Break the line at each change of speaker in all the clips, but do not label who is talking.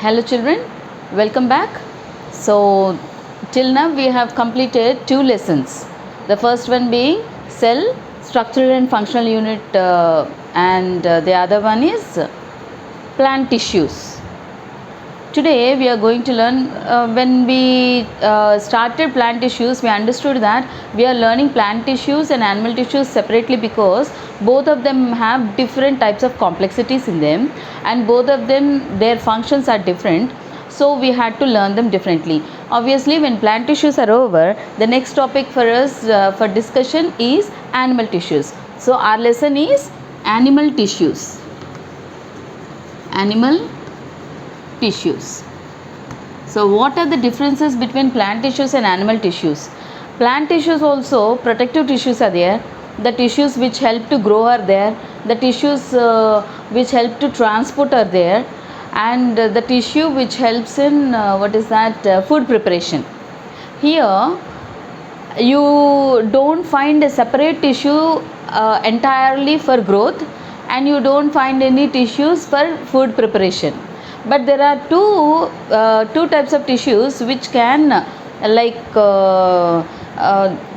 Hello children, welcome back. So till now we have completed two lessons. The first one being cell structural and functional unit and the other one is plant tissues. Today we are going to learn when we started plant tissues, we understood that we are learning plant tissues and animal tissues separately because both of them have different types of complexities in them and both of them their functions are different, so we had to learn them differently. Obviously when plant tissues are over, the next topic for us for discussion is animal tissues. So our lesson is animal tissues. Animal tissues. So what are the differences between plant tissues and animal tissues? Plant tissues also protective tissues are there. The tissues which help to grow are there. The tissues which help to transport are there, and the tissue which helps in food preparation. Here you don't find a separate tissue entirely for growth, and you don't find any tissues for food preparation. But there are two types of tissues which can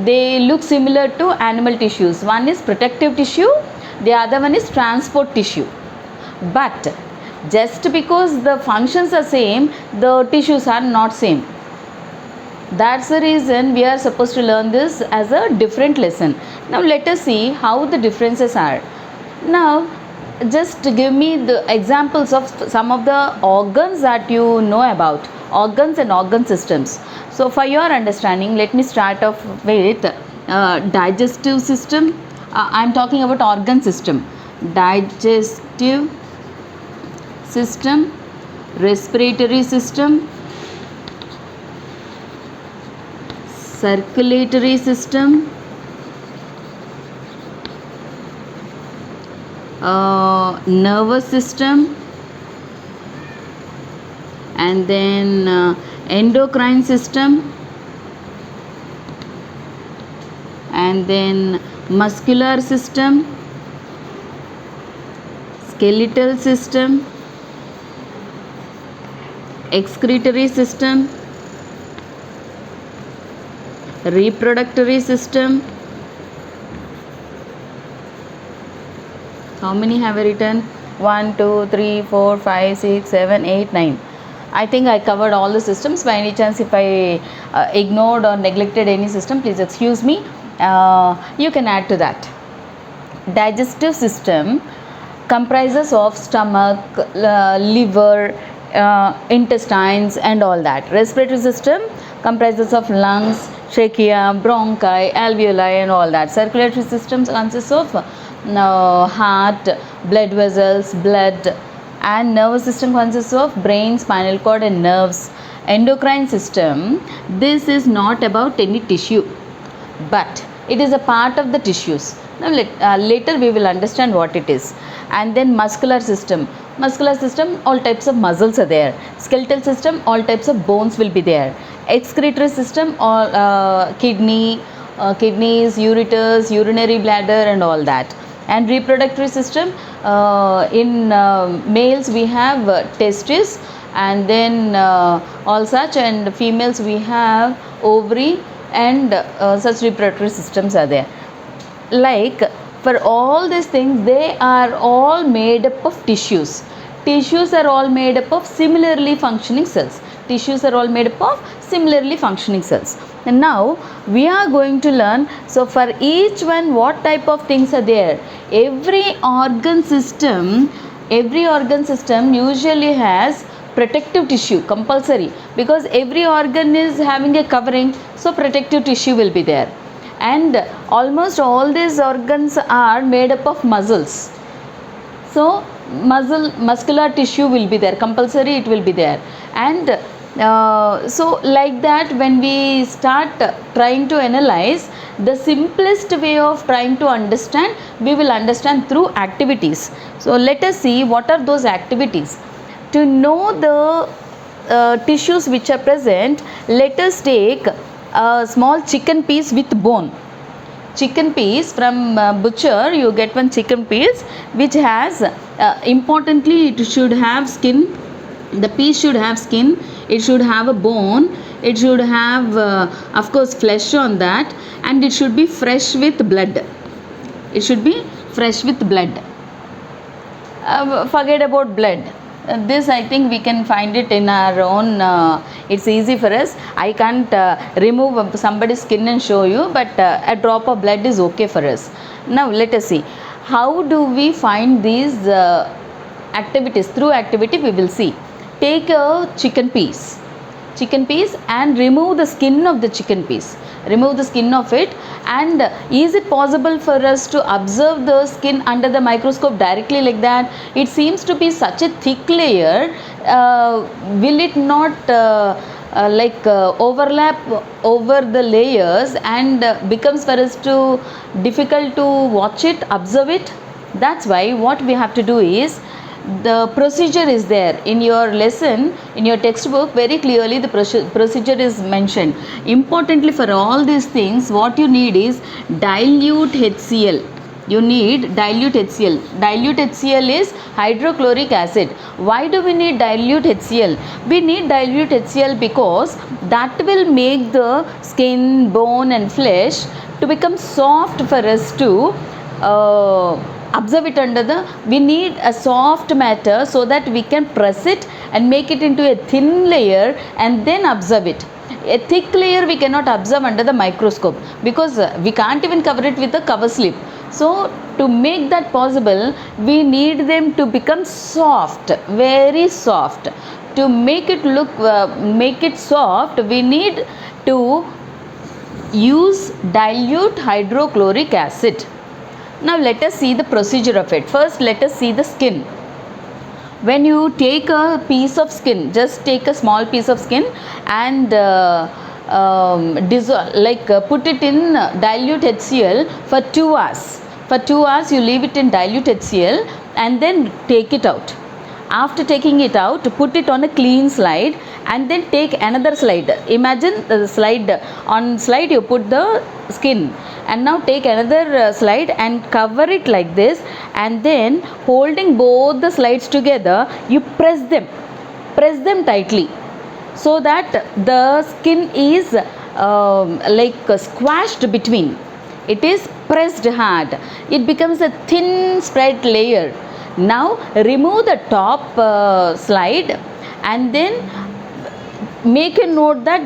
they look similar to animal tissues. One is protective tissue, the other one is transport tissue. But just because the functions are same, the tissues are not same. That's the reason we are supposed to learn this as a different lesson. Now let us see how the differences are. Now just give me the examples of some of the organs that you know about, organs and organ systems. So for your understanding, let me start off with digestive system. I am talking about organ system. Digestive system, respiratory system, circulatory system, nervous system, and then endocrine system, and then muscular system, skeletal system, excretory system, reproductive system. How many have I written? 1, 2, 3, 4, 5, 6, 7, 8, 9. I think I covered all the systems. By any chance if I ignored or neglected any system, please excuse me. You can add to that. Digestive system comprises of stomach, liver, intestines and all that. Respiratory system comprises of lungs, trachea, bronchi, alveoli and all that. Circulatory systems consists of heart, blood vessels, blood, and nervous system consists of brain, spinal cord and nerves. Endocrine system, this is not about any tissue, but it is a part of the tissues. Now later we will understand what it is. And then muscular system, all types of muscles are there. Skeletal system, all types of bones will be there. Excretory system, all kidneys, ureters, urinary bladder and all that. And reproductive system, in males we have testes, and then all such, and females we have ovary, and such reproductive systems are there. Like for all these things, they are all made up of tissues. Tissues are all made up of similarly functioning cells. And now we are going to learn, so for each one what type of things are there. Every organ system usually has protective tissue, compulsory, because every organ is having a covering, so protective tissue will be there. And almost all these organs are made up of muscles, so muscular tissue will be there, compulsory it will be there. And so like that, when we start trying to analyze, the simplest way of trying to understand, we will understand through activities. So let us see what are those activities. To know the tissues which are present, let us take a small chicken piece with bone. chicken piece from butcher. You get one chicken piece which has importantly it should have skin The piece should have skin, it should have a bone, it should have of course flesh on that, and it should be fresh with blood. It should be fresh with blood. Forget about blood. This I think we can find it in our own. It's easy for us. I can't remove somebody's skin and show you, but a drop of blood is okay for us. Now let us see, how do we find these activities? Through activity we will see. Take a chicken piece and remove the skin of the chicken piece. Remove the skin of it, and is it possible for us to observe the skin under the microscope directly like that? It seems to be such a thick layer. Will it not overlap over the layers and becomes for us to difficult to watch it, observe it? That's why what we have to do is, the procedure is there in your lesson, in your textbook, very clearly the procedure is mentioned. Importantly for all these things, what you need is dilute HCl. You need dilute HCl. Dilute HCl is hydrochloric acid. Why do we need dilute HCl? We need dilute HCl because that will make the skin, bone and flesh to become soft for us to observe it under the. We need a soft matter so that we can press it and make it into a thin layer and then observe it. A thick layer we cannot observe under the microscope because we can't even cover it with a cover slip. So to make that possible, we need them to become soft, very soft. To make it look make it soft, we need to use dilute hydrochloric acid. Now let us see the procedure of it. First let us see the skin. When you take a piece of skin, just take a small piece of skin and put it in dilute HCl for 2 hours. For 2 hours you leave it in dilute HCl and then take it out. After taking it out, put it on a clean slide and then take another slide. Imagine the slide, on slide you put the skin, and now take another slide and cover it like this, and then holding both the slides together, you press them tightly so that the skin is squashed between. It is pressed hard. It becomes a thin spread layer. Now remove the top slide and then make a note that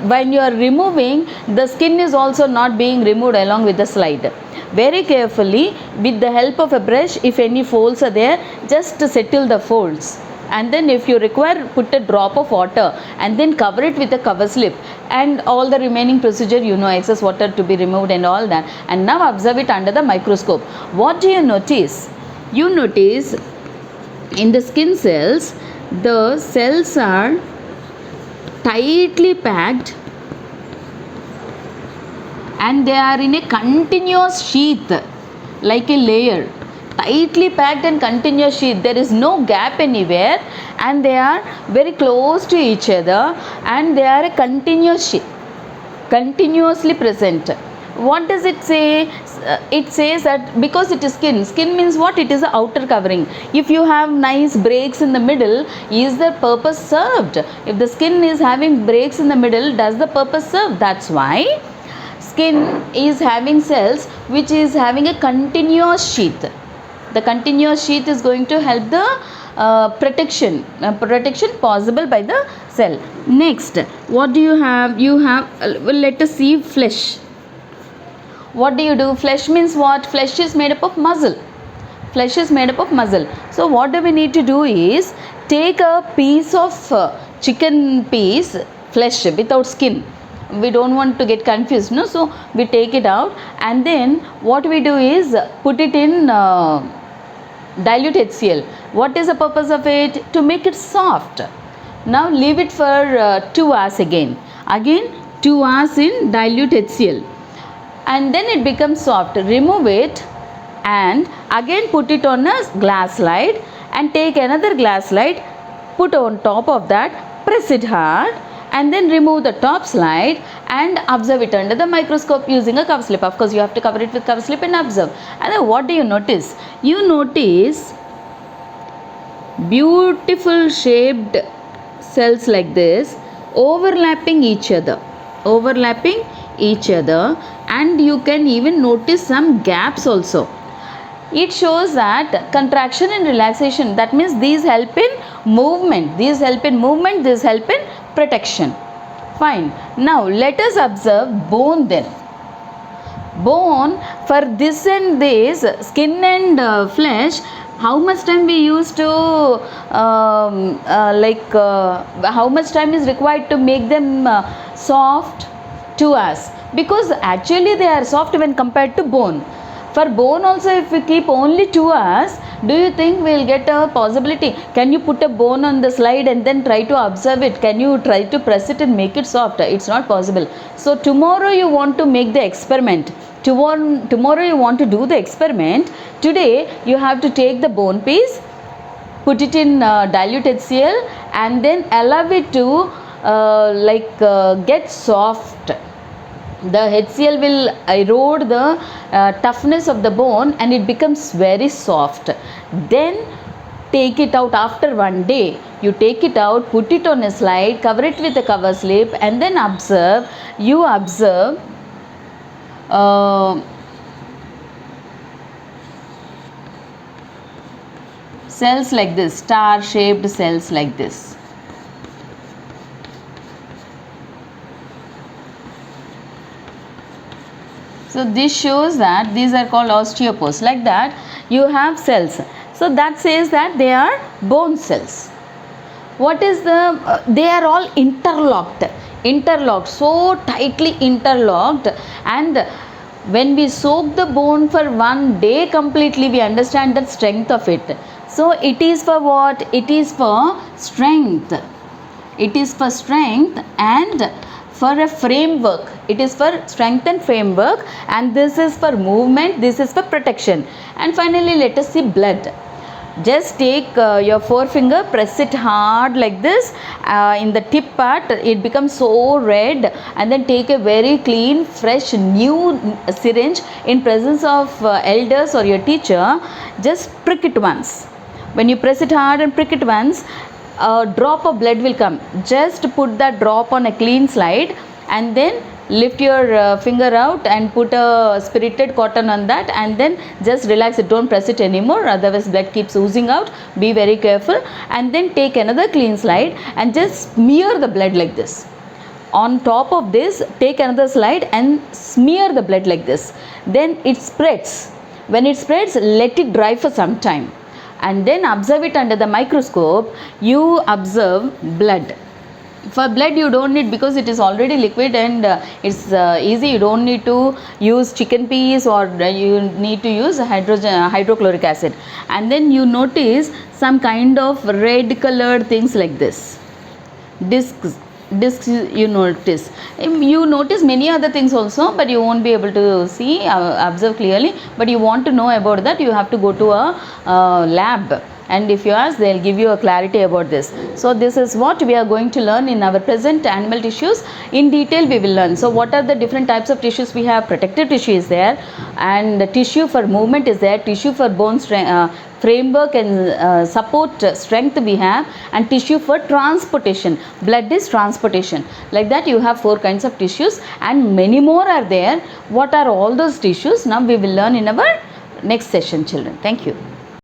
when you are removing, the skin is also not being removed along with the slide. Very carefully, with the help of a brush, if any folds are there, just settle the folds. And then if you require, put a drop of water and then cover it with a cover slip, and all the remaining procedure, excess water to be removed and all that. And now observe it under the microscope. What do you notice? You notice in the skin cells, the cells are tightly packed and they are in a continuous sheath, like a layer, tightly packed and continuous sheath. There is no gap anywhere and they are very close to each other and they are a continuous sheath, continuously present. What does it say? It says that because it is skin means what? It is the outer covering. If you have nice breaks in the middle, is the purpose served? If the skin is having breaks in the middle, does the purpose serve? That's why skin is having cells which is having a continuous sheath. The continuous sheath is going to help the protection possible by the cell. Next, what do you have? You have, let us see flesh. What do you do? Flesh means what? Flesh is made up of muscle. Flesh is made up of muscle. So what do we need to do is take a piece of chicken piece, flesh without skin. We don't want to get confused, no? So we take it out and then what we do is put it in dilute HCl. What is the purpose of it? To make it soft. Now leave it for 2 hours again. 2 hours in dilute HCl. And then it becomes soft. Remove it and again put it on a glass slide and take another glass slide, put on top of that, press it hard and then remove the top slide and observe it under the microscope using a cover slip. Of course you have to cover it with cover slip and observe. And then what do you notice? You notice beautiful shaped cells like this, overlapping each other, and you can even notice some gaps also. It shows that contraction and relaxation, that means these help in movement, these help in protection. Fine. Now let us observe bone then. Bone, for this and this, skin and flesh, how much time we used to how much time is required to make them soft? 2 hours, because actually they are soft when compared to bone. For bone also, if we keep only 2 hours, do you think we will get a possibility? Can you put a bone on the slide and then try to observe it? Can you try to press it and make it soft? It's not possible. So tomorrow you want to make the experiment. Tomorrow you want to do the experiment. Today you have to take the bone piece, put it in dilute HCl, and then allow it to get soft. The HCl will erode the toughness of the bone and it becomes very soft. Then take it out after 1 day. You take it out, put it on a slide, cover it with a cover slip, and then observe. You observe cells like this, star shaped cells like this. So this shows that these are called osteopores. Like that you have cells. So that says that they are bone cells. What is the, they are all interlocked, so tightly interlocked, and when we soak the bone for 1 day completely, we understand the strength of it. So it is for what? It is for strength. It is for strength and for a framework. It is for strength and framework, and this is for movement, this is for protection. And finally, let us see blood. Just take your forefinger, press it hard like this in the tip part, it becomes so red, and then take a very clean, fresh, new syringe in presence of elders or your teacher. Just prick it once. When you press it hard and prick it once, a drop of blood will come. Just put that drop on a clean slide and then lift your finger out and put a spirited cotton on that, and then just relax it. Don't press it anymore, otherwise blood keeps oozing out. Be very careful. And then take another clean slide and just smear the blood like this. On top of this, take another slide and smear the blood like this. Then it spreads. When it spreads, let it dry for some time, and then observe it under the microscope. You observe blood. For blood you don't need, because it is already liquid and it's easy. You don't need to use chicken peas, or you need to use hydrochloric acid. And then you notice some kind of red colored things like this, discs. You notice many other things also, but you won't be able to see, observe clearly. But you want to know about that, you have to go to a lab, and if you ask, they'll give you a clarity about this. So this is what we are going to learn in our present animal tissues. In detail we will learn. So what are the different types of tissues we have? Protective tissue is there, and the tissue for movement is there, tissue for bone framework and support strength we have, and tissue for transportation. Blood is transportation. Like that you have 4 kinds of tissues, and many more are there. What are all those tissues? Now we will learn in our next session, children. Thank you.